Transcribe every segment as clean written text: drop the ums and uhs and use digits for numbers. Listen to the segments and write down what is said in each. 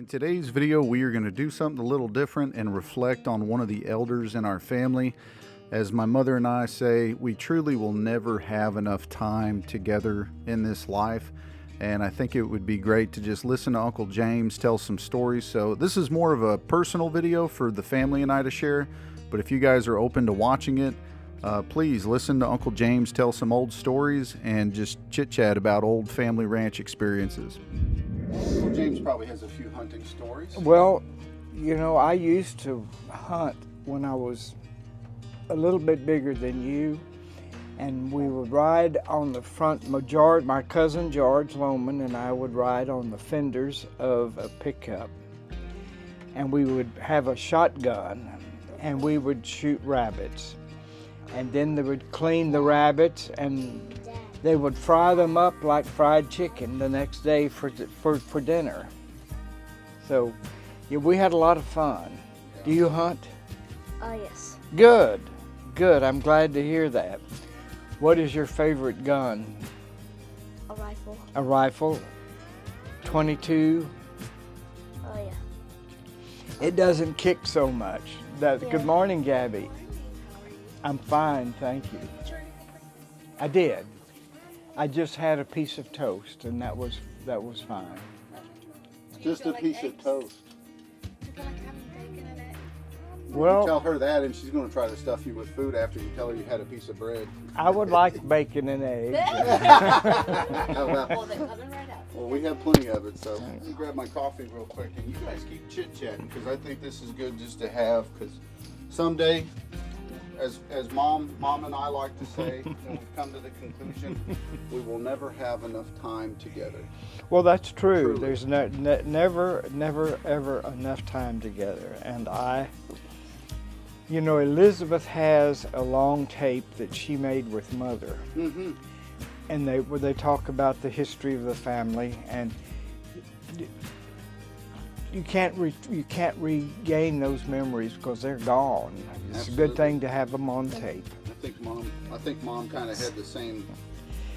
In today's video, we are going to do something a little different and reflect on one of the elders in our family. As my mother and I say, we truly will never have enough time together in this life. And I think it would be great to just listen to Uncle James tell some stories. So this is more of a personal video for the family and I to share. But if you guys are open to watching it, please listen to Uncle James tell some old stories and just chit-chat about old family ranch experiences. Uncle James probably has a few hunting stories. Well, you know, I used to hunt when I was a little bit bigger than you, and we would ride on the front. My cousin George Lohman and I would ride on the fenders of a pickup, and we would have a shotgun, and we would shoot rabbits, and then they would clean the rabbits and they would fry them up like fried chicken the next day for dinner. So yeah, we had a lot of fun. Do you hunt? Yes. Good, good. I'm glad to hear that. What is your favorite gun? A rifle. A rifle? 22? Oh, yeah. It doesn't kick so much. Yeah. Good morning, Gabby. I'm fine, thank you. I did. I just had a piece of toast, and that was fine. Just a piece of toast. Well, Tell her that, and she's going to try to stuff you with food after you tell her you had a piece of bread. I would like bacon and eggs. How about? Well, we have plenty of it, so let me grab my coffee real quick, and you guys keep chit-chatting, because I think this is good just to have, because someday, as mom and I like to say, when we've come to the conclusion, we will never have enough time together. Well, that's true. Truly. There's never, ever enough time together. And you know, Elizabeth has a long tape that she made with Mother. Mm-hmm. And where they talk about the history of the family, and you can't regain those memories because they're gone. It's Absolutely. a good thing to have them on tape. I think mom kind of had the same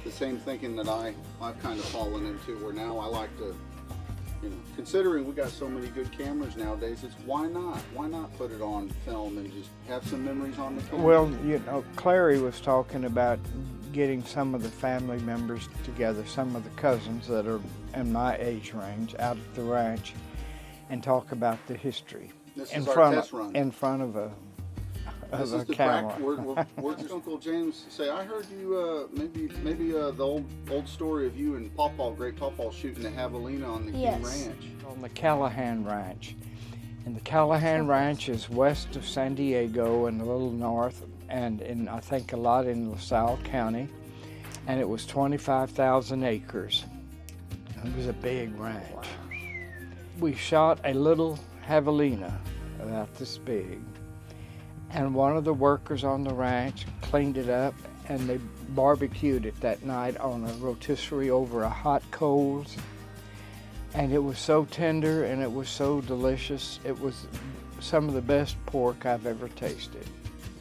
thinking that I've kind of fallen into, where now I like to, you know, considering we got so many good cameras nowadays, it's why not put it on film and just have some memories on the camera. Well, you know, Clary was talking about getting some of the family members together, some of the cousins that are in my age range, out at the ranch, and talk about the history This in is our front test run. in front of a This is the camera. Where does Uncle James say? I heard you maybe the old story of you and Great Pawpaw shooting the javelina on the King Yes. Ranch. On the Callahan Ranch. And the Callahan Ranch is west of San Diego and a little north, and I think a lot in LaSalle County. And it was 25,000 acres. It was a big ranch. We shot a little javelina about this big. And one of the workers on the ranch cleaned it up, and they barbecued it that night on a rotisserie over a hot coals. And it was so tender and it was so delicious. It was some of the best pork I've ever tasted.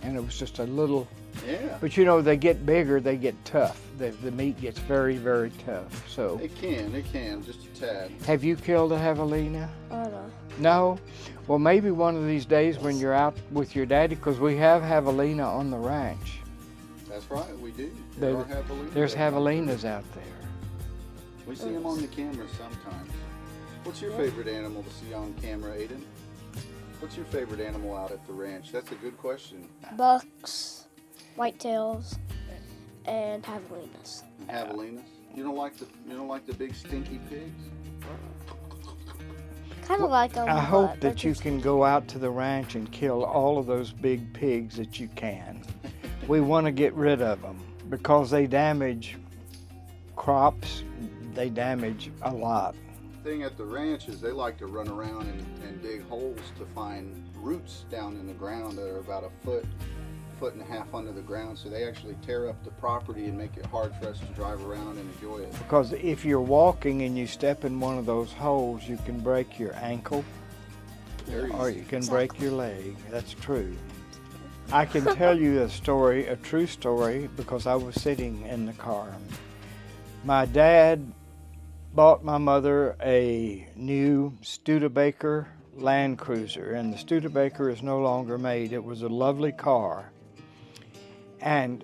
And it was just a little, Yeah. but you know, they get bigger, they get tough. The meat gets very, very tough. So, It can, just a tad. have you killed a javelina? Oh, no. No? Well, maybe one of these days when you're out with your daddy, because we have javelina on the ranch. That's right, we do. There- There are javelinas. There's javelinas out there. We see them on the camera sometimes. What's your favorite animal to see on camera, Aiden? What's your favorite animal out at the ranch? That's a good question. Bucks, whitetails, and javelinas. Javelinas. You don't like the big stinky pigs? Kind of like them. I hope but that you they're can go out to the ranch and kill all of those big pigs that you can. We want to get rid of them because they damage crops, they damage a lot. The thing at the ranch is they like to run around and dig holes to find roots down in the ground that are about a foot and a half under the ground, so they actually tear up the property and make it hard for us to drive around and enjoy it. Because if you're walking and you step in one of those holes, you can break your ankle Very or easy. you can break your leg. That's true. I can tell you a story, a true story, because I was sitting in the car. My dad bought my mother a new Studebaker Land Cruiser, and the Studebaker is no longer made. It was a lovely car. And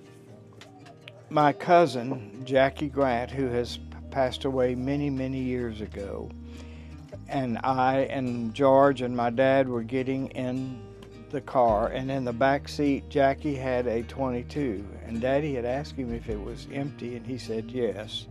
my cousin, Jackie Grant, who has passed away many, many years ago, and I and George and my dad were getting in the car, and in the back seat, Jackie had a .22, and Daddy had asked him if it was empty, and he said yes.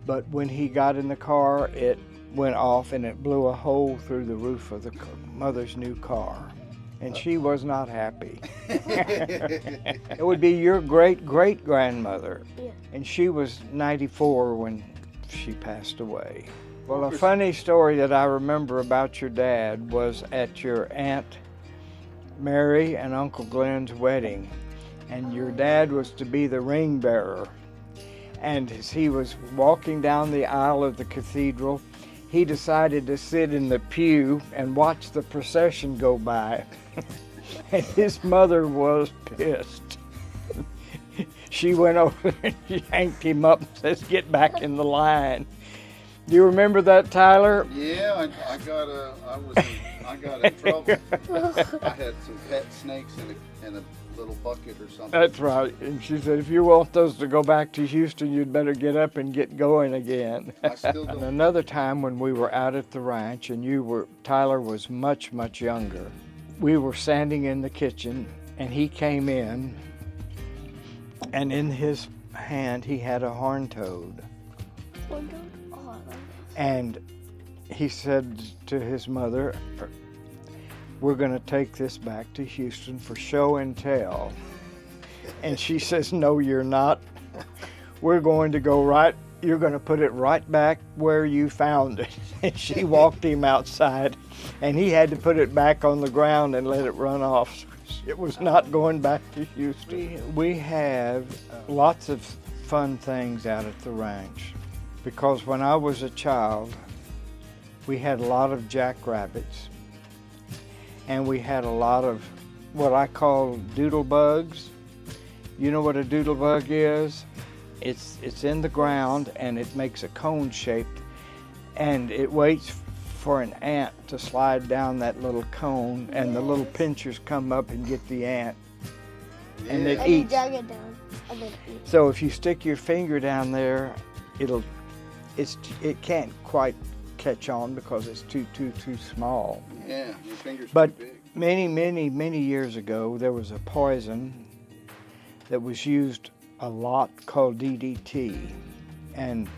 But when he got in the car, it went off and it blew a hole through the roof of the mother's new car. And she was not happy. It would be your great-great-grandmother. Yeah. And she was 94 when she passed away. Well, a funny story that I remember about your dad was at your Aunt Mary and Uncle Glenn's wedding. And your dad was to be the ring bearer. And as he was walking down the aisle of the cathedral, he decided to sit in the pew and watch the procession go by. And his mother was pissed. She went over and she yanked him up and says, "Get back in the line." Do you remember that, Tyler? Yeah, I got in trouble. I had some pet snakes in a little bucket or something. That's right. And she said, "If you want those to go back to Houston, you'd better get up and get going again." I still And don't. another time when we were out at the ranch and Tyler was much, much younger, we were standing in the kitchen and he came in, and in his hand he had a horn toad. And he said to his mother, "We're going to take this back to Houston for show and tell." And she says, "No, you're not. You're going to put it right back where you found it." And she walked him outside, and he had to put it back on the ground and let it run off. It was not going back to Houston. We have lots of fun things out at the ranch, because when I was a child, we had a lot of jackrabbits, and we had a lot of what I call doodle bugs. You know what a doodle bug is? It's in the ground and it makes a cone shape, and it waits for an ant to slide down that little cone, and the little pinchers come up and get the ant, and it And you eats. drag it down and then eat. So if you stick your finger down there, it can't quite catch on because it's too small. Yeah, your fingers But too big. many years ago, there was a poison that was used a lot called DDT, and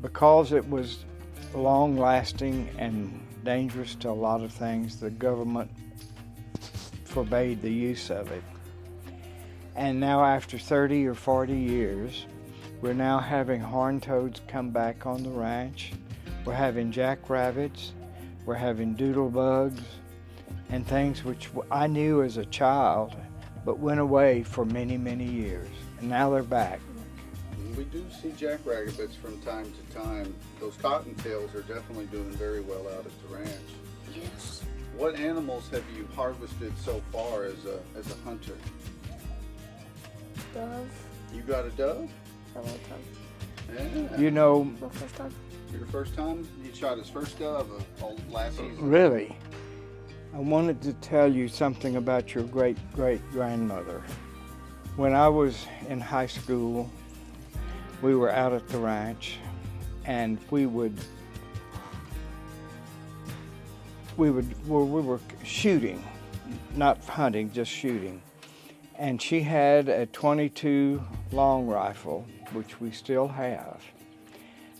because it was long-lasting and dangerous to a lot of things, the government forbade the use of it. And now, after 30 or 40 years, we're now having horned toads come back on the ranch. We're having jackrabbits. We're having doodle bugs and things which I knew as a child, but went away for many, many years. And now they're back. We do see jackrabbits from time to time. Those cottontails are definitely doing very well out at the ranch. Yes. What animals have you harvested so far as a hunter? Dove. You got a dove? That one time. Yeah. You know, My first time. Your first time? You shot his first dove of last season? really, I wanted to tell you something about your great-great-grandmother. When I was in high school, we were out at the ranch, and we were shooting, not hunting, just shooting. And she had a .22 long rifle, which we still have.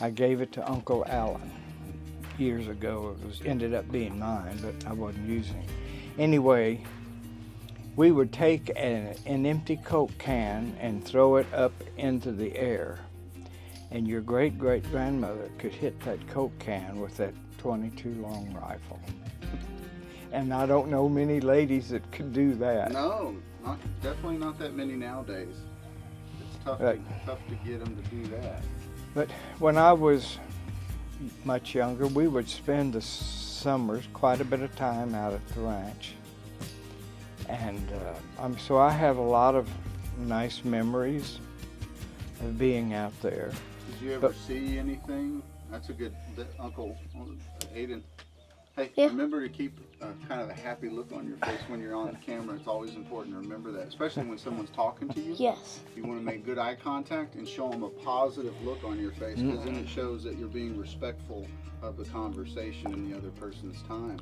I gave it to Uncle Allen years ago. It ended up being mine, but I wasn't using it. Anyway, we would take an empty Coke can and throw it up into the air. And your great-great-grandmother could hit that Coke can with that .22 long rifle. And I don't know many ladies that could do that. No, definitely not that many nowadays. It's tough, Right. tough to get them to do that. But when I was much younger, we would spend the summers quite a bit of time out at the ranch. And so I have a lot of nice memories of being out there. Did you ever But- see anything That's a good Uncle Aiden. Hey, Yeah. remember to keep kind of a happy look on your face when you're on the camera. It's always important to remember that, especially when someone's talking to you. Yes. You want to make good eye contact and show them a positive look on your face, because then it shows that you're being respectful of the conversation and the other person's time.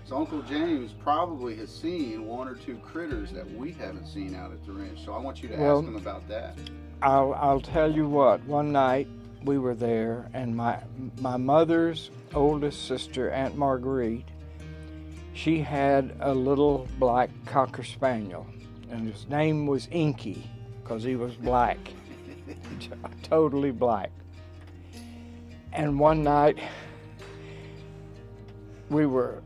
So Uncle James probably has seen one or two critters that we haven't seen out at the ranch. So I want you to Well, ask him about that. I'll tell you what. One night we were there, and my mother's oldest sister, Aunt Marguerite, she had a little black cocker spaniel, and his name was Inky because he was black, totally black. And one night we were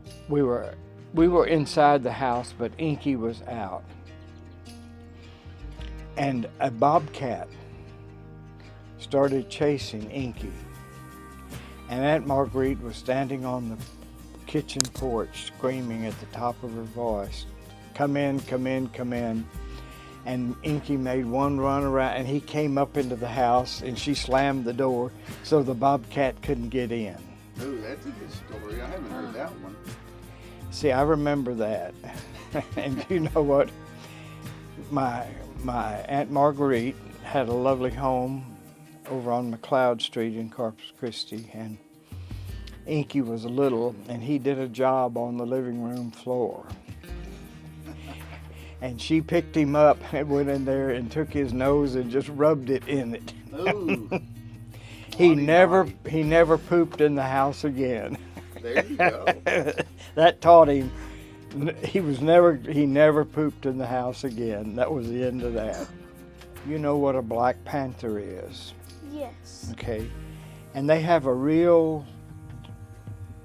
inside the house, but Inky was out, and a bobcat started chasing Inky. And Aunt Marguerite was standing on the kitchen porch screaming at the top of her voice, "Come in, come in, come in." And Inky made one run around, and he came up into the house, and she slammed the door so the bobcat couldn't get in. Ooh, that's a good story. I haven't heard that one. See, I remember that. And you know what? My Aunt Marguerite had a lovely home over on McLeod Street in Corpus Christi, and Inky was little, and he did a job on the living room floor. And she picked him up and went in there and took his nose and just rubbed it in it. Ooh. He naughty. never pooped in the house again. There you go. That taught him he never pooped in the house again. That was the end of that. You know what a black panther is, Yes. okay? And they have a real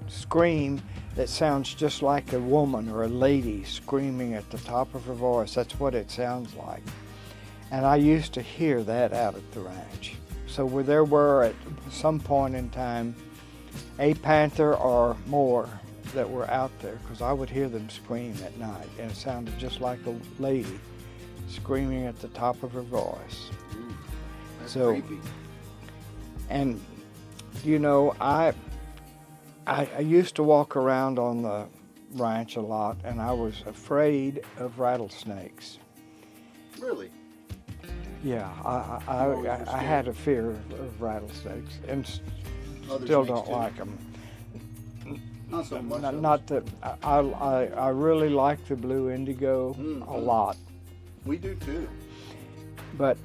scream that sounds just like a woman or a lady screaming at the top of her voice. That's what it sounds like. And I used to hear that out at the ranch. So there were at some point in time a panther or more that were out there, because I would hear them scream at night, and it sounded just like a lady screaming at the top of her voice. Ooh, that's So- creepy. And you know, I used to walk around on the ranch a lot, and I was afraid of rattlesnakes. Really? Yeah, I had a fear of rattlesnakes, and Other still snakes don't too? like them. Not so much. Not that I really like the blue indigo a lot, We do too. but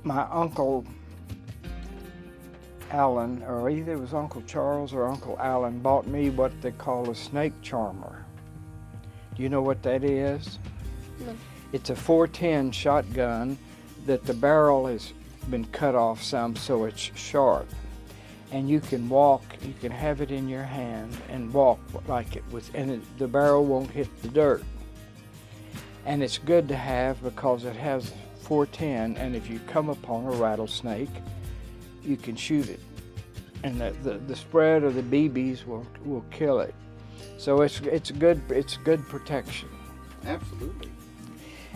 my uncle Alan, or either it was Uncle Charles or Uncle Alan, bought me what they call a snake charmer. Do you know what that is? No. It's a 410 shotgun that the barrel has been cut off some so it's sharp. And you can have it in your hand and walk like it was, and the barrel won't hit the dirt. And it's good to have because it has 410, and if you come upon a rattlesnake, you can shoot it, and the spread of the BBs will kill it. So it's good protection. Absolutely.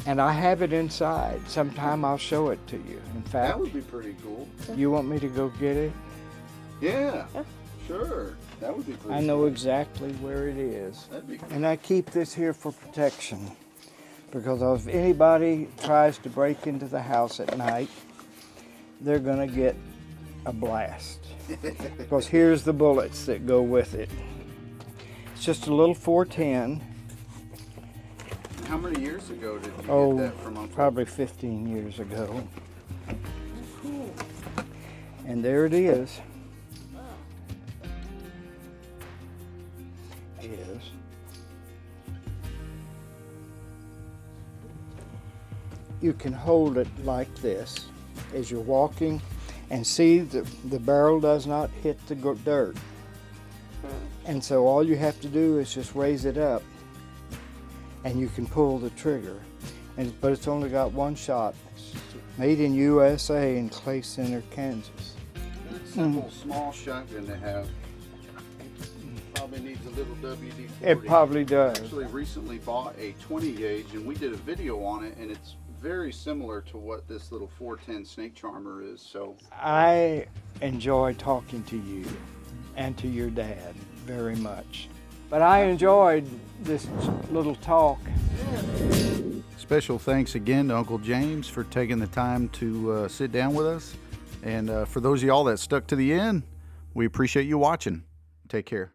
And I have it inside. Sometime I'll show it to you. In That fact, would be pretty cool. you want me to go get it? Yeah. Yeah. Sure. That would be pretty I know cool. exactly where it is. That'd be cool. And I keep this here for protection, because if anybody tries to break into the house at night, they're gonna get a blast. Because here's the bullets that go with it. It's just a little 410. How many years ago did you Oh, get that from Uncle? probably 15 years ago. Cool. And there it is. You can hold it like this as you're walking, and see the barrel does not hit the dirt. And so all you have to do is just raise it up, and you can pull the trigger. But it's only got one shot. It's made in USA in Clay Center, Kansas. Good, simple, small shotgun to have. Probably needs a little WD-40. It probably does. I actually recently bought a 20 gauge, and we did a video on it, and it's very similar to what this little 410 snake charmer is. So I enjoy talking to you and to your dad very much. But I enjoyed this little talk. Special thanks again to Uncle James for taking the time to sit down with us. And for those of y'all that stuck to the end, we appreciate you watching. Take care.